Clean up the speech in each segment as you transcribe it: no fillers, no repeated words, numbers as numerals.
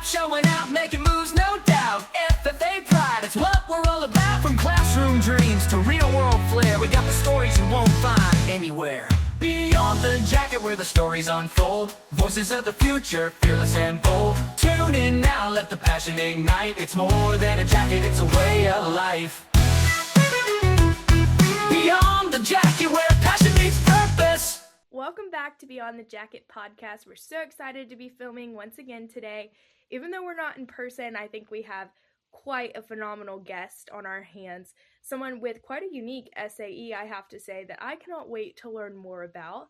showing out, making moves, no doubt. FFA pride, it's what we're all about. From classroom dreams to real world flair, we got the stories you won't find anywhere. Beyond the jacket where the stories unfold, voices of the future, fearless and bold. Tune in now, let the passion ignite. It's more than a jacket, it's a way of life. Beyond the jacket where passion meets purpose. Welcome back to Beyond the Jacket podcast. We're so excited to be filming once again today. Even though we're not in person, I think we have quite a phenomenal guest on our hands. Someone with quite a unique SAE, I have to say, that I cannot wait to learn more about.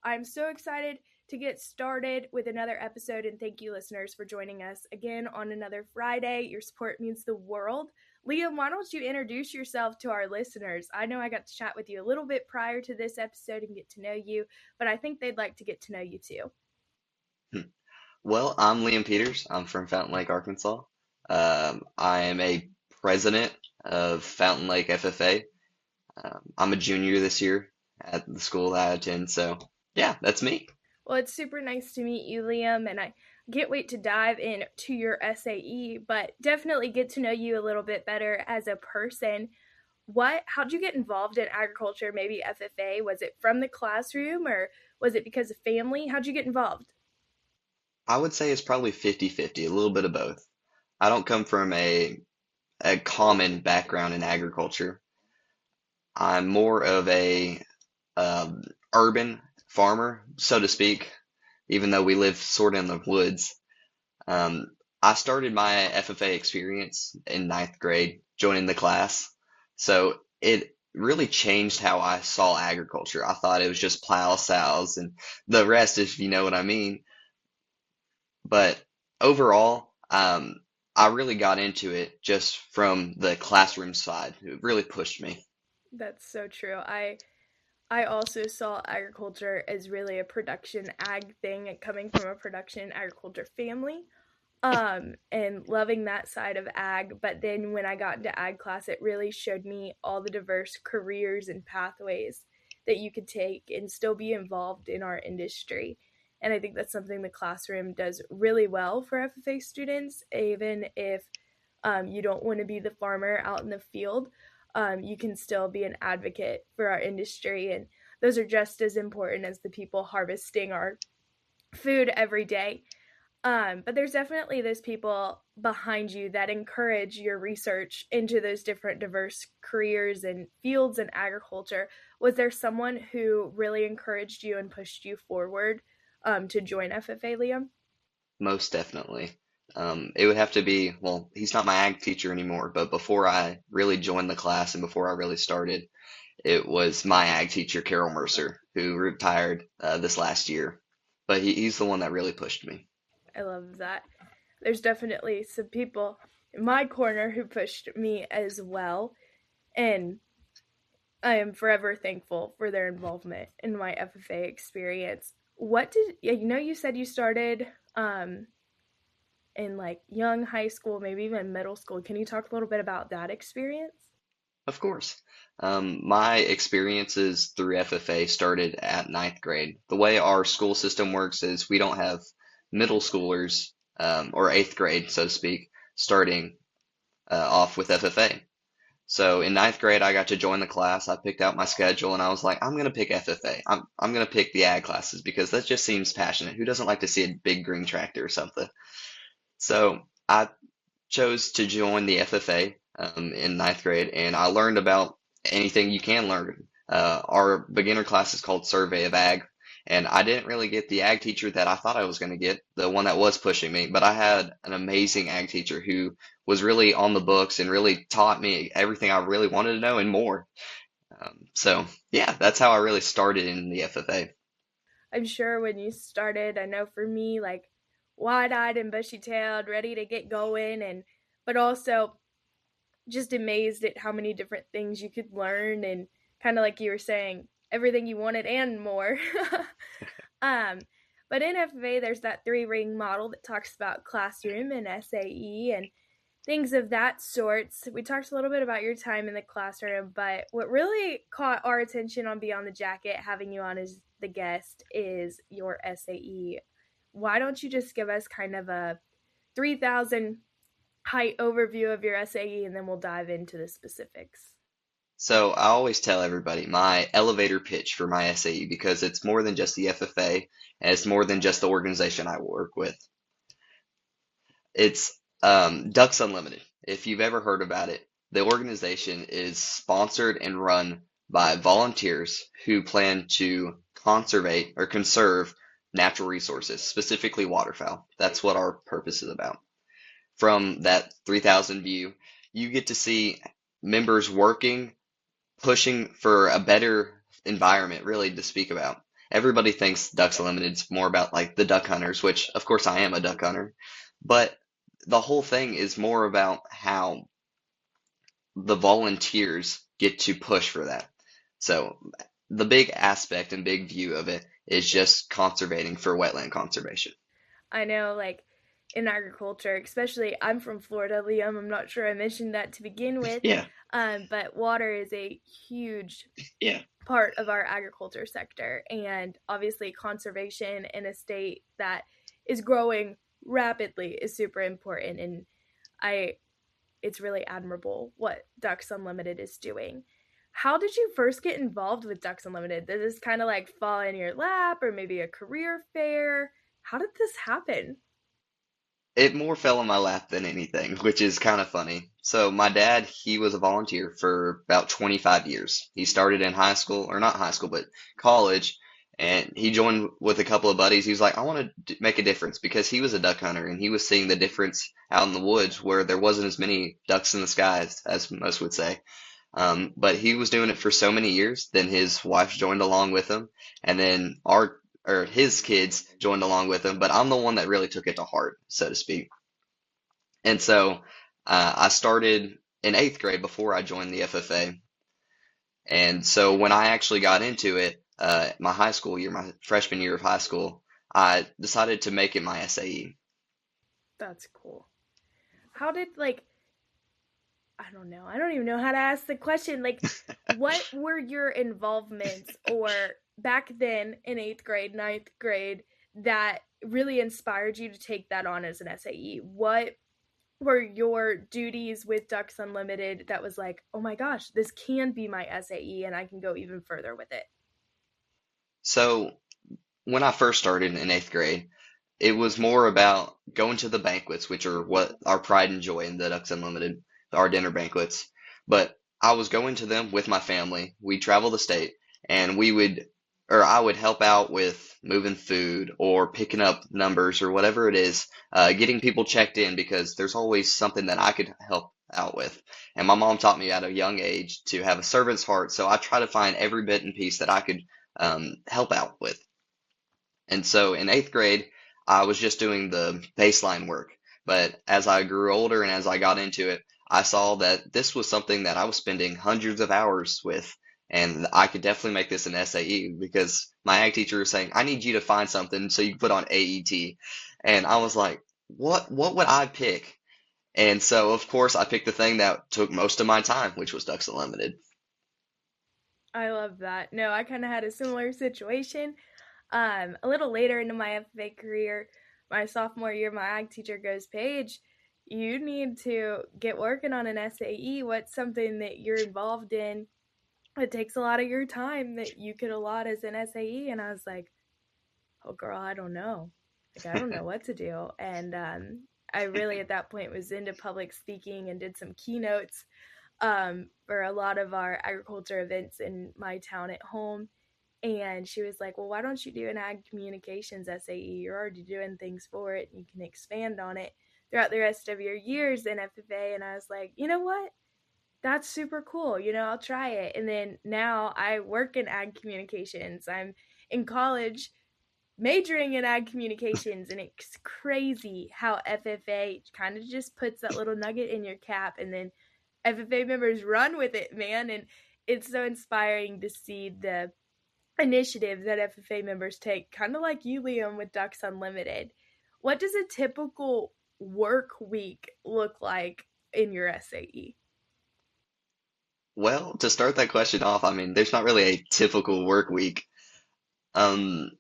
I'm so excited to get started with another episode, and thank you listeners for joining us again on another Friday. Your support means the world. Liam, why don't you introduce yourself to our listeners? I know I got to chat with you a little bit prior to this episode and get to know you, but I think they'd like to get to know you too. Well, I'm Liam Peters. I'm from Fountain Lake, Arkansas. I am a president of Fountain Lake FFA. I'm a junior this year at the school that I attend, so yeah, that's me. Well, it's super nice to meet you, Liam, and I can't wait to dive into your SAE, but definitely get to know you a little bit better as a person. How'd you get involved in agriculture, maybe FFA? Was it from the classroom or was it because of family? How'd you get involved? I would say it's probably 50-50, a little bit of both. I don't come from a common background in agriculture. I'm more of a urban farmer, so to speak, even though we live sort of in the woods. I started my FFA experience in ninth grade, joining the class. So it really changed how I saw agriculture. I thought it was just plow sows and the rest, if you know what I mean. But overall, I really got into it just from the classroom side. It really pushed me. That's so true. I also saw agriculture as really a production ag thing and coming from a production agriculture family, and loving that side of ag. But then when I got into ag class, it really showed me all the diverse careers and pathways that you could take and still be involved in our industry. And I think that's something the classroom does really well for FFA students, even if you don't want to be the farmer out in the field. You can still be an advocate for our industry, and those are just as important as the people harvesting our food every day. But there's definitely those people behind you that encourage your research into those different diverse careers and fields in agriculture. Was there someone who really encouraged you and pushed you forward to join FFA, Liam? Most definitely. It would have to be, well, he's not my ag teacher anymore, but before I really joined the class and before I really started, it was my ag teacher, Carol Mercer, who retired this last year. But he's the one that really pushed me. I love that. There's definitely some people in my corner who pushed me as well, and I am forever thankful for their involvement in my FFA experience. You said you started in like young high school, maybe even middle school. Can you talk a little bit about that experience? Of course. My experiences through FFA started at ninth grade. The way our school system works is we don't have middle schoolers, or eighth grade, so to speak, starting off with FFA. So in ninth grade, I got to join the class. I picked out my schedule and I was like, I'm going to pick FFA. I'm going to pick the ag classes because that just seems passionate. Who doesn't like to see a big green tractor or something? So I chose to join the FFA in ninth grade, and I learned about anything you can learn. Our beginner class is called Survey of Ag, and I didn't really get the ag teacher that I thought I was going to get, the one that was pushing me, but I had an amazing ag teacher who was really on the books and really taught me everything I really wanted to know and more. So yeah, that's how I really started in the FFA. I'm sure when you started, I know for me, like wide-eyed and bushy-tailed, ready to get going, but also just amazed at how many different things you could learn, and kind of like you were saying, everything you wanted and more. But in FFA, there's that 3-ring model that talks about classroom and SAE and things of that sort. So we talked a little bit about your time in the classroom, but what really caught our attention on Beyond the Jacket, having you on as the guest, is your SAE. Why don't you just give us kind of a 3,000 height overview of your SAE, and then we'll dive into the specifics. So I always tell everybody my elevator pitch for my SAE because it's more than just the FFA and it's more than just the organization I work with. It's Ducks Unlimited. If you've ever heard about it, the organization is sponsored and run by volunteers who plan to conserve natural resources, specifically waterfowl. That's what our purpose is about. From that 3,000 view, you get to see members working, pushing for a better environment, really, to speak about. Everybody thinks Ducks Unlimited is more about like the duck hunters, which of course I am a duck hunter, but the whole thing is more about how the volunteers get to push for that. So the big aspect and big view of it is just conservating for wetland conservation. I know, like, in agriculture, especially I'm from Florida, Liam. I'm not sure I mentioned that to begin with, Yeah, but water is a huge yeah. part of our agriculture sector, and obviously conservation in a state that is growing rapidly is super important. And I, it's really admirable what Ducks Unlimited is doing. How did you first get involved with Ducks Unlimited? Did this kind of like fall in your lap, or maybe a career fair? How did this happen? It more fell in my lap than anything, which is kind of funny. So my dad, he was a volunteer for about 25 years. He started in high school, or not high school, but college, and he joined with a couple of buddies. He was like, I want to make a difference because he was a duck hunter and he was seeing the difference out in the woods where there wasn't as many ducks in the skies, as most would say. But he was doing it for so many years. Then his wife joined along with him, and then our or his kids joined along with him. But I'm the one that really took it to heart, so to speak. And so I started in eighth grade before I joined the FFA. And so when I actually got into it, my high school year, my freshman year of high school, I decided to make it my SAE. That's cool. How did, like, I don't know. I don't even know how to ask the question. Like, what were your involvements or back then in eighth grade, ninth grade that really inspired you to take that on as an SAE? What were your duties with Ducks Unlimited that was like, oh my gosh, this can be my SAE and I can go even further with it? So when I first started in eighth grade, it was more about going to the banquets, which are what our pride and joy in the Ducks Unlimited, our dinner banquets. But I was going to them with my family. We'd travel the state and I would help out with moving food or picking up numbers or whatever it is, getting people checked in because there's always something that I could help out with. And my mom taught me at a young age to have a servant's heart. So I try to find every bit and piece that I could help out with. And so in eighth grade, I was just doing the baseline work. But as I grew older and as I got into it, I saw that this was something that I was spending hundreds of hours with. And I could definitely make this an SAE because my ag teacher was saying, I need you to find something so you can put on AET. And I was like, what would I pick? And so, of course, I picked the thing that took most of my time, which was Ducks Unlimited. I love that. No, I kind of had a similar situation. A little later into my FFA career, my sophomore year, my ag teacher goes, Paige, you need to get working on an SAE. What's something that you're involved in? It takes a lot of your time that you could allot as an SAE. And I was like, oh, girl, I don't know. Like, I don't know what to do. And I really, at that point, was into public speaking and did some keynotes for a lot of our agriculture events in my town at home. And she was like, well, why don't you do an ag communications SAE? You're already doing things for it. And you can expand on it throughout the rest of your years in FFA. And I was like, you know what? That's super cool. I'll try it. And then now I work in ag communications. I'm in college majoring in ag communications, and it's crazy how FFA kind of just puts that little nugget in your cap, and then FFA members run with it, man. And it's so inspiring to see the initiative that FFA members take, kind of like you, Liam, with Ducks Unlimited. What does a typical work week look like in your SAE? Well, to start that question off, I mean, there's not really a typical work week. Um,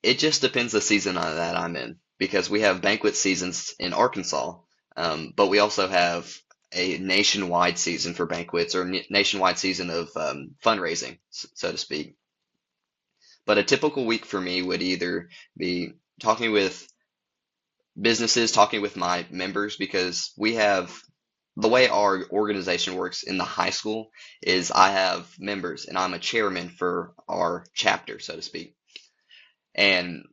it just depends the season that I'm in because we have banquet seasons in Arkansas, but we also have a nationwide season for banquets or nationwide season of fundraising, so to speak. But a typical week for me would either be talking with businesses, talking with my members, because we have the way our organization works in the high school is I have members and I'm a chairman for our chapter, so to speak. And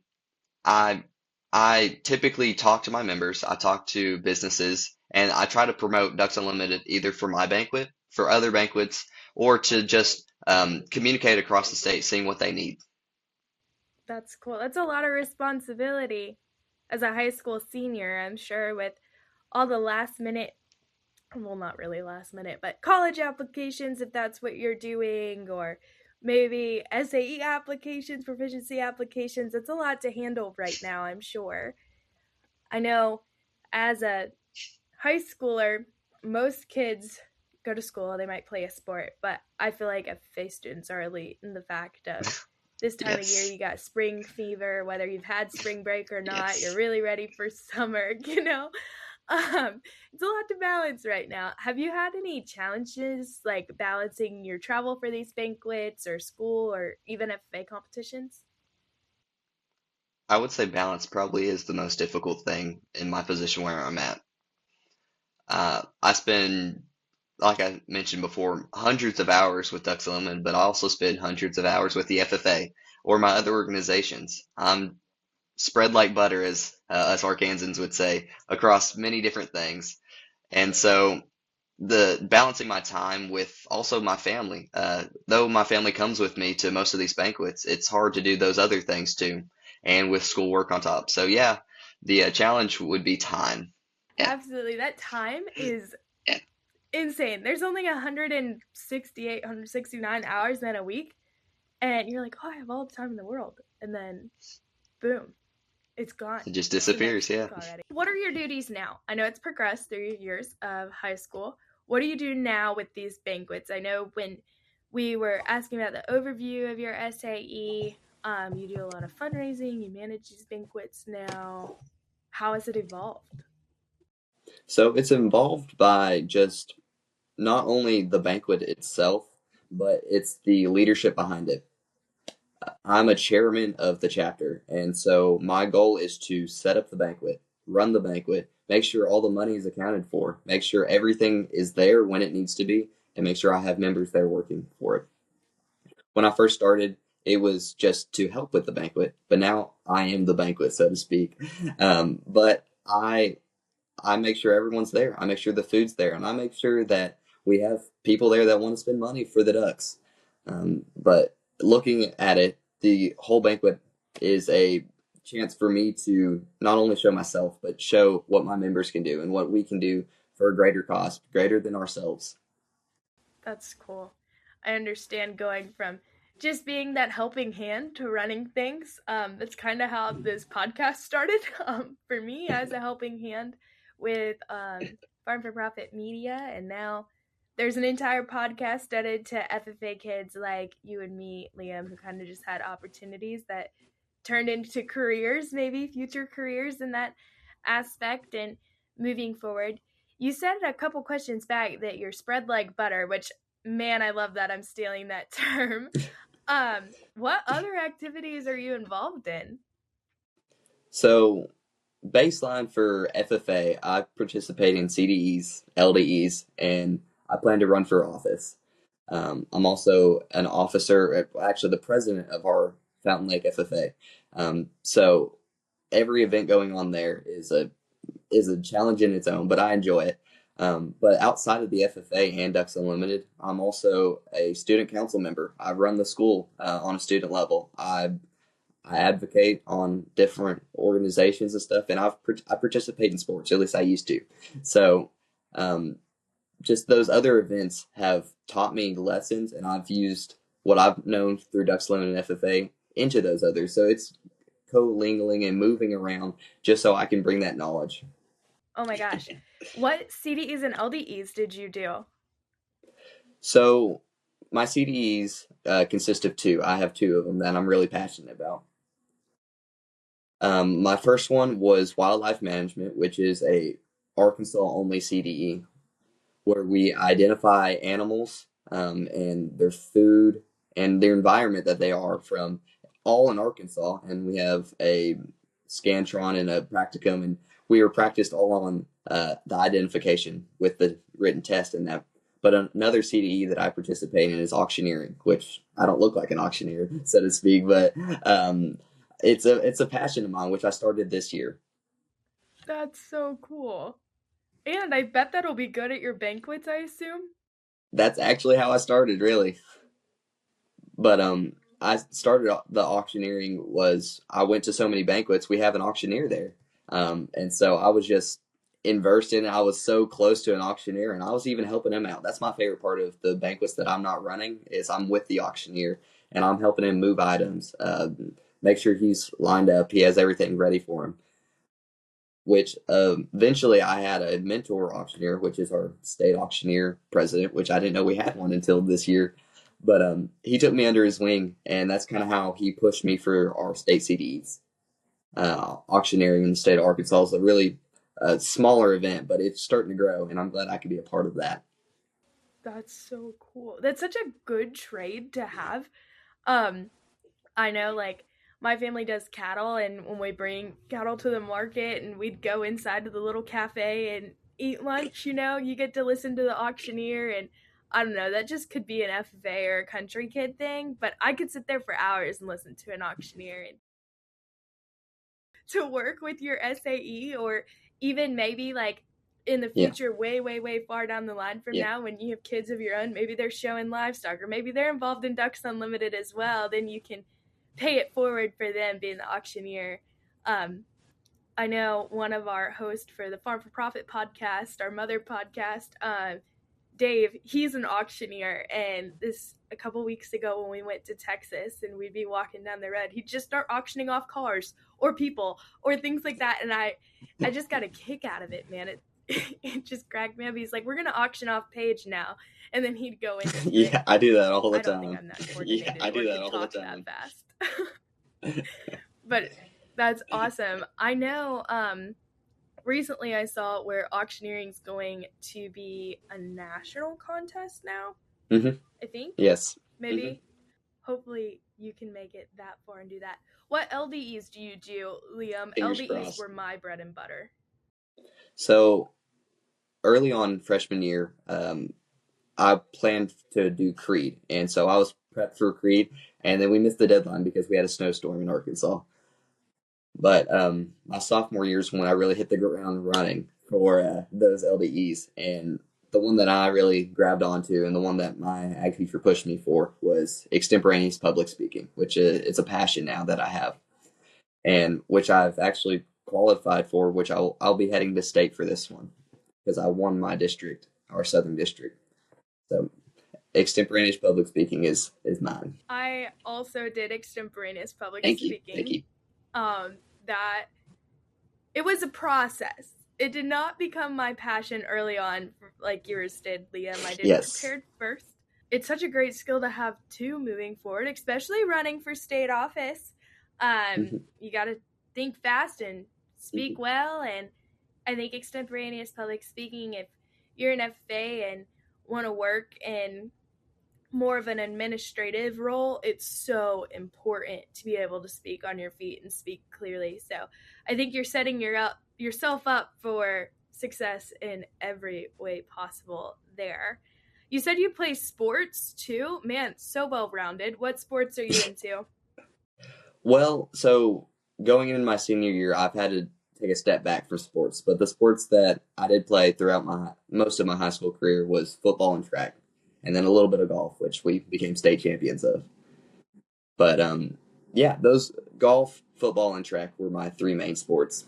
I I typically talk to my members, I talk to businesses, and I try to promote Ducks Unlimited either for my banquet, for other banquets, or to just communicate across the state, seeing what they need. That's cool. That's a lot of responsibility as a high school senior, I'm sure, with all the last minute, well, not really last minute, but college applications, if that's what you're doing, or maybe SAE applications, proficiency applications. It's a lot to handle right now, I'm sure. I know as a high schooler, most kids go to school, they might play a sport, but I feel like FFA students are elite in the fact of this time of year Yes, you got spring fever, whether you've had spring break or not, you're yes. really ready for summer, you know? It's a lot to balance right now. Have you had any challenges like balancing your travel for these banquets or school or even FFA competitions? I would say balance probably is the most difficult thing in my position where I'm at. I spend, like I mentioned before, hundreds of hours with Ducks Unlimited, but I also spend hundreds of hours with the FFA or my other organizations. I'm spread like butter, as us Arkansans would say, across many different things. And so the balancing my time with also my family, though my family comes with me to most of these banquets, it's hard to do those other things too, and with schoolwork on top. So yeah, the challenge would be time. Yeah, Absolutely. That time is yeah. insane. There's only 168, 169 hours in a week, and you're like, oh, I have all the time in the world. And then, boom, it's gone. It just It's the disappears. next Yeah. week already. What are your duties now? I know it's progressed through your years of high school. What do you do now with these banquets? I know when we were asking about the overview of your SAE, you do a lot of fundraising, you manage these banquets now. How has it evolved? So it's involved by just not only the banquet itself, but it's the leadership behind it. I'm a chairman of the chapter, and so my goal is to set up the banquet, run the banquet, make sure all the money is accounted for, make sure everything is there when it needs to be, and make sure I have members there working for it. When I first started, it was just to help with the banquet, but now I am the banquet, so to speak. But I make sure everyone's there. I make sure the food's there, and I make sure that we have people there that want to spend money for the ducks. But looking at it, the whole banquet is a chance for me to not only show myself, but show what my members can do and what we can do for a greater cost, greater than ourselves. That's cool. I understand going from just being that helping hand to running things. That's kind of how this podcast started for me as a helping hand with Farm for Profit Media. And now there's an entire podcast dedicated to FFA kids like you and me, Liam, who kind of just had opportunities that turned into careers, maybe future careers in that aspect. And moving forward, you said a couple questions back that you're spread like butter, which, man, I love that. I'm stealing that term. What other activities are you involved in? So, baseline for FFA, I participate in CDEs, LDEs, and I plan to run for office. I'm also an officer, actually the president of our Fountain Lake FFA. So every event going on there is a challenge in its own, but I enjoy it. But outside of the FFA and Ducks Unlimited, I'm also a student council member. I run the school on a student level. I advocate on different organizations and stuff, and I participate in sports. At least I used to. So um, just those other events have taught me lessons, and I've used what I've known through Ducks Unlimited and FFA into those others. So it's co-mingling and moving around just so I can bring that knowledge. Oh my gosh. What CDEs and LDEs did you do? So my CDEs consist of two. I have two of them that I'm really passionate about. My first one was wildlife management, which is a Arkansas only CDE, where we identify animals and their food and their environment that they are from, all in Arkansas. And we have a Scantron and a practicum, and we were practiced all on the identification with the written test and that. But another CDE that I participate in is auctioneering, which I don't look like an auctioneer, so to speak, but it's a passion of mine, which I started this year. That's so cool. And I bet that'll be good at your banquets, I assume. That's actually how I started, really. But I started the auctioneering was I went to so many banquets. We have an auctioneer there, and so I was just immersed in it. I was so close to an auctioneer, and I was even helping him out. That's my favorite part of the banquets that I'm not running is I'm with the auctioneer and I'm helping him move items, make sure he's lined up, he has everything ready for him. Which eventually I had a mentor auctioneer, which is our state auctioneer president, which I didn't know we had one until this year. But he took me under his wing, and that's kind of how he pushed me for our state CDs. Auctioneering in the state of Arkansas is a really smaller event, but it's starting to grow, and I'm glad I could be a part of that. That's so cool. That's such a good trade to have. I know, like, my family does cattle, and when we bring cattle to the market and we'd go inside to the little cafe and eat lunch, you get to listen to the auctioneer, and I don't know, that just could be an FFA or a country kid thing, but I could sit there for hours and listen to an auctioneer. And to work with your SAE, or even maybe like in the future, way, way, way far down the line from now, when you have kids of your own, maybe they're showing livestock, or maybe they're involved in Ducks Unlimited as well, then you can pay it forward for them being the auctioneer. I know one of our hosts for the Farm for Profit podcast, our mother podcast, Dave, he's an auctioneer, and this a couple weeks ago when we went to Texas and we'd be walking down the road, he'd just start auctioning off cars or people or things like that, and I just got a kick out of it, man. It just cracked me up. He's like, we're gonna auction off Paige now, and then he'd go into Yeah, I do that all the time. I don't think I'm that coordinated. Yeah, I do that all the time. That fast. But that's awesome. I know recently I saw where auctioneering's going to be a national contest now. I think. Yes. Maybe. Hopefully you can make it that far and do that. What LDEs do you do, Liam? Fingers LDEs crossed. were my bread and butter. So early on freshman year, I planned to do Creed, and so I was prepped for Creed, and then we missed the deadline because we had a snowstorm in Arkansas. But my sophomore year is when I really hit the ground running for those LDEs, and the one that I really grabbed onto and the one that my ag teacher pushed me for was extemporaneous public speaking, which it's a passion now that I have, and which I've actually qualified for, which I'll be heading to state for this one because I won my district, our Southern District. So extemporaneous public speaking is mine. I also did extemporaneous public Thank speaking. Thank you. That it was a process. It did not become my passion early on like yours did, Liam. I didn't prepare first. It's such a great skill to have too moving forward, especially running for state office. You got to think fast and speak well, and I think extemporaneous public speaking, if you're an FFA and want to work in more of an administrative role, it's so important to be able to speak on your feet and speak clearly. So I think you're setting yourself up for success in every way possible there. You said you play sports too? Man, so well-rounded. What sports are you into? Well, so going into my senior year, I've had to take a step back from sports, but the sports that I did play throughout most of my high school career was football and track, and then a little bit of golf, which we became state champions of. But yeah, those golf, football, and track were my three main sports.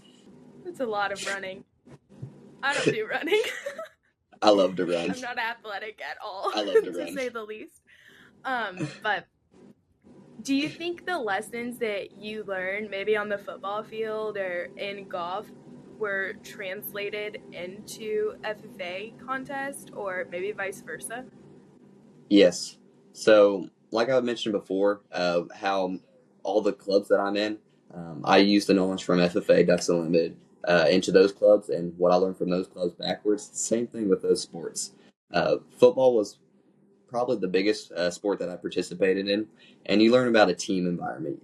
That's a lot of running. I don't do running. I love to run. I'm not athletic at all. I love to run, to say the least. But do you think the lessons that you learned maybe on the football field or in golf were translated into FFA contest, or maybe vice versa? Yes. So, like I mentioned before, how all the clubs that I'm in, I used the knowledge from FFA, Ducks Unlimited, into those clubs, and what I learned from those clubs backwards. Same thing with those sports. Football was probably the biggest sport that I participated in, and you learn about a team environment.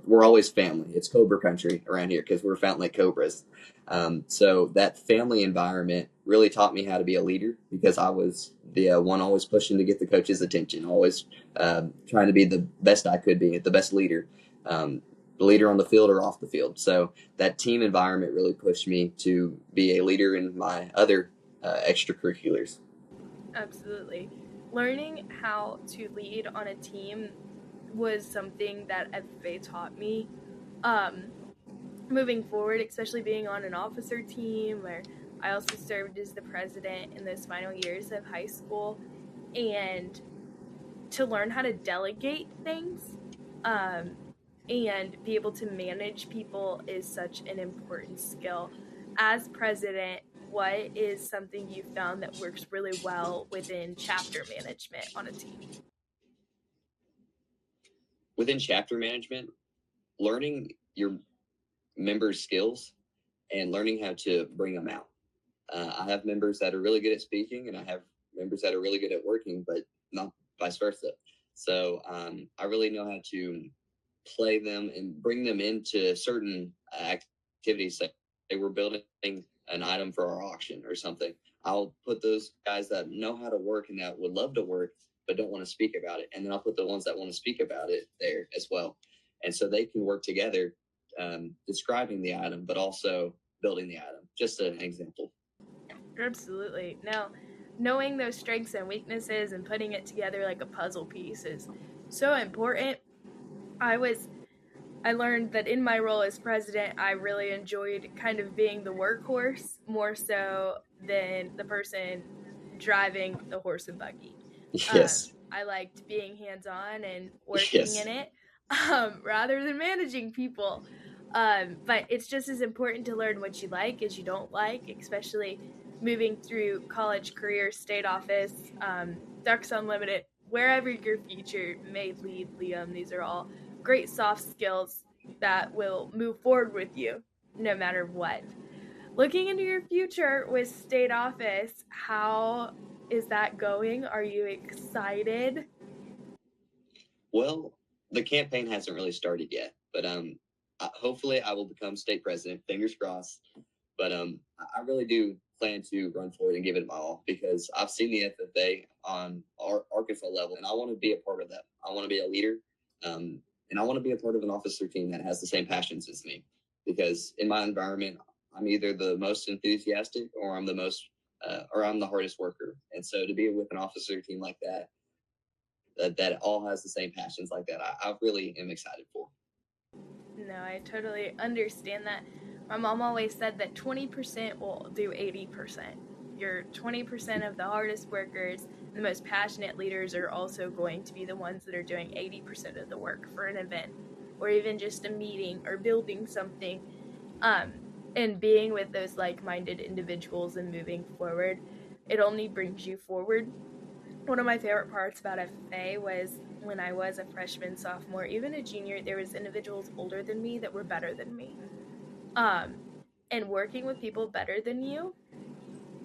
We're always family. It's Cobra country around here because we're Fountain Lake Cobras. So that family environment really taught me how to be a leader because I was the one always pushing to get the coach's attention, always trying to be the best I could be, the best leader, the leader on the field or off the field. So that team environment really pushed me to be a leader in my other extracurriculars. Absolutely. Learning how to lead on a team was something that FFA taught me. Moving forward, especially being on an officer team, where I also served as the president in those final years of high school, and to learn how to delegate things and be able to manage people is such an important skill. As president, what is something you found that works really well within chapter management on a team? Within chapter management, learning your members' skills and learning how to bring them out. I have members that are really good at speaking, and I have members that are really good at working, but not vice versa. So I really know how to play them and bring them into certain activities. Like they were building an item for our auction or something. I'll put those guys that know how to work and that would love to work but don't want to speak about it, and then I'll put the ones that want to speak about it there as well, and so they can work together, describing the item but also building the item. Just an example. Absolutely. Now, knowing those strengths and weaknesses and putting it together like a puzzle piece is so important. I learned that in my role as president, I really enjoyed kind of being the workhorse more so than the person driving the horse and buggy. Yes. I liked being hands-on and working Yes. in it rather than managing people. But it's just as important to learn what you like as you don't like, especially moving through college, career, state office, Ducks Unlimited, wherever your future may lead, Liam. These are all great soft skills that will move forward with you no matter what. Looking into your future with state office, how is that going? Are you excited? Well, the campaign hasn't really started yet, but hopefully I will become state president. Fingers crossed. But I really do plan to run for it and give it my all because I've seen the FFA on our Arkansas level, and I want to be a part of that. I want to be a leader, and I want to be a part of an officer team that has the same passions as me. Because in my environment, I'm either the most enthusiastic or I'm the hardest worker. And so to be with an officer team like that all has the same passions like that, I really am excited for. No, I totally understand that. My mom always said that 20% will do 80%. Your 20% of the hardest workers, the most passionate leaders, are also going to be the ones that are doing 80% of the work for an event or even just a meeting or building something. And being with those like-minded individuals and moving forward, it only brings you forward. One of my favorite parts about FFA was when I was a freshman, sophomore, even a junior, there was individuals older than me that were better than me. And working with people better than you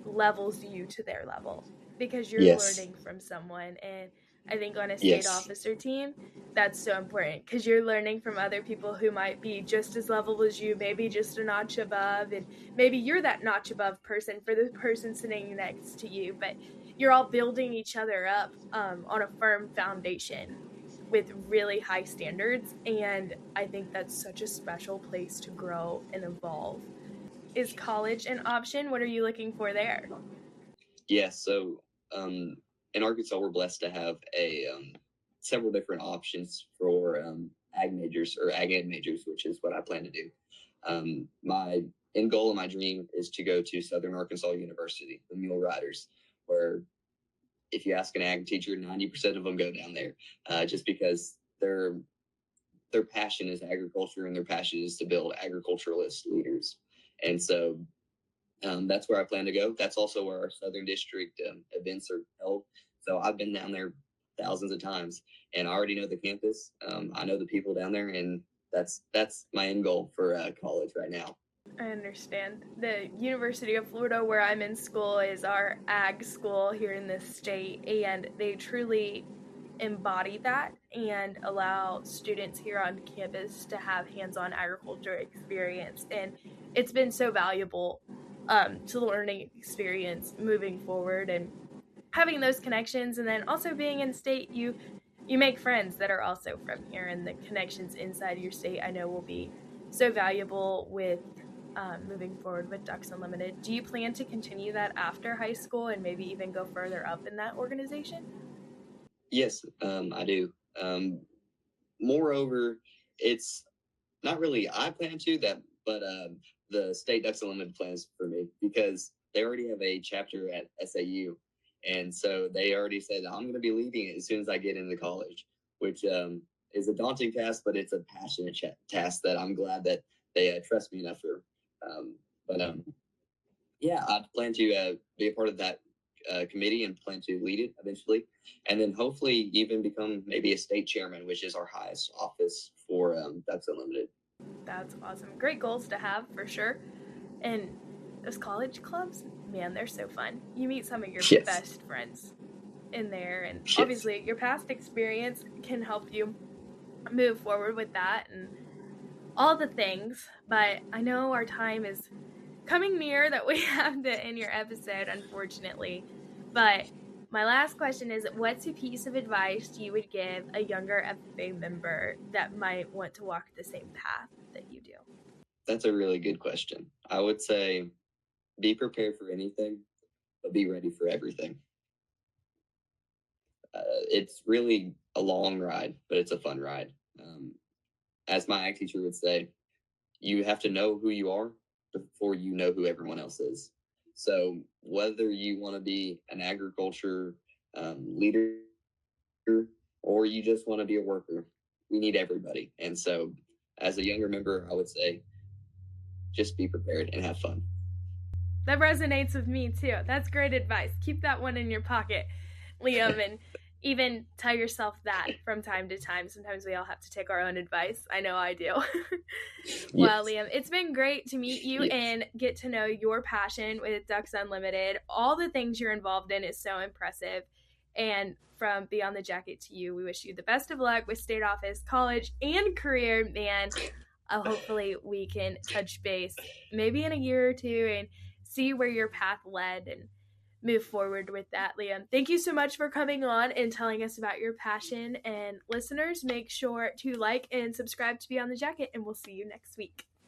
levels you to their level because you're Yes. learning from someone. And I think on a state Yes. officer team, that's so important because you're learning from other people who might be just as level as you, maybe just a notch above, and maybe you're that notch above person for the person sitting next to you, but you're all building each other up on a firm foundation with really high standards, and I think that's such a special place to grow and evolve. Is college an option? What are you looking for there? Yes. So in Arkansas, we're blessed to have several different options for ag majors or ag ed majors, which is what I plan to do. My end goal and my dream is to go to Southern Arkansas University, the Mule Riders, where if you ask an ag teacher, 90% of them go down there, just because their passion is agriculture and their passion is to build agriculturalist leaders. And so that's where I plan to go. That's also where our Southern District events are held. So I've been down there thousands of times, and I already know the campus. I know the people down there, and that's my end goal for college right now. I understand. The University of Florida, where I'm in school, is our ag school here in this state, and they truly embody that and allow students here on campus to have hands-on agriculture experience. And it's been so valuable to the learning experience moving forward, and having those connections, and then also being in state, you make friends that are also from here, and the connections inside your state I know will be so valuable with moving forward with Ducks Unlimited. Do you plan to continue that after high school and maybe even go further up in that organization? Yes, I do. Moreover, it's not really I plan to that, but the State Ducks Unlimited plans for me, because they already have a chapter at SAU, and so they already said I'm going to be leading it as soon as I get into college, which is a daunting task, but it's a passionate task that I'm glad that they trust me enough for. But yeah, I plan to be a part of that committee and plan to lead it eventually, and then hopefully even become maybe a state chairman, which is our highest office for Ducks Unlimited. That's awesome. Great goals to have for sure. And those college clubs, man, they're so fun. You meet some of your Yes. best friends in there, and Yes. obviously your past experience can help you move forward with that and all the things. But I know our time is coming near that we have to end your episode, unfortunately. But my last question is, what's a piece of advice you would give a younger FFA member that might want to walk the same path that you do? That's a really good question. I would say be prepared for anything, but be ready for everything. It's really a long ride, but it's a fun ride. As my ag teacher would say, you have to know who you are before you know who everyone else is. So whether you want to be an agriculture leader or you just want to be a worker, we need everybody. And so as a younger member, I would say just be prepared and have fun. That resonates with me too. That's great advice. Keep that one in your pocket, Liam, and even tell yourself that from time to time. Sometimes we all have to take our own advice. I know I do. Well, Liam, it's been great to meet you and get to know your passion with Ducks Unlimited. All the things you're involved in is so impressive. And from Beyond the Jacket to you, we wish you the best of luck with state office, college, and career, man. Hopefully we can touch base maybe in a year or two and see where your path led and move forward with that, Liam. Thank you so much for coming on and telling us about your passion. And listeners, make sure to like and subscribe to Beyond the Jacket, and we'll see you next week.